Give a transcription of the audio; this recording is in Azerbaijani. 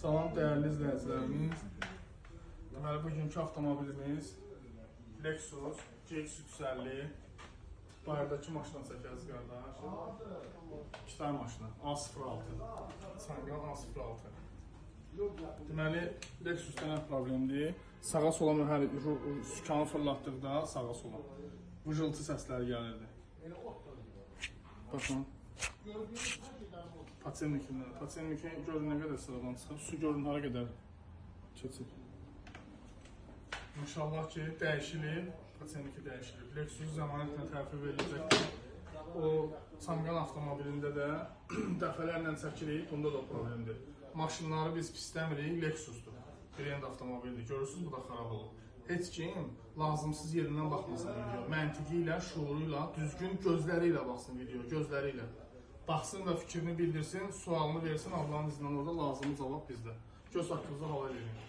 Salam dəyərli izləyicilərimiz. Deməli, bugünkü avtomobilimiz Lexus GX350. Bayırdakı maşından çəkəriz qardaş. 2 tane maşını. A06. Çanqan A06. Deməli, Lexus'da nə problemdir? Sağa sola mühəri sükanı fırlatdıqda sağa sola vıcıltı səsləri gəlirdi. Baxın. Patenlikindən. Patenliki görün nə qədər sıradan çıxır. Su görün hara qədər keçir. İnşallah ki, dəyişilib. Patenliki dəyişilib. Lexus zəmanətlə tərfi veriləcəkdir. O, Çanqan avtomobilində də dəfələrlə çəkirik. Bunda da problemdir. Maşınları biz pisləmirik. Lexus'dur. Brend avtomobildir. Görürsünüz, bu da xarab olur. Heç kim lazımsız yerindən baxmasın video. Məntiqi ilə, şuuru ilə, düzgün gözləri ilə baxsın video. Gözləri ilə. Baxsın və fikrini bildirsin, sualını versin. Allahın izindən orada lazımlı cavab bizdə. Göz haqqınızı halal edin.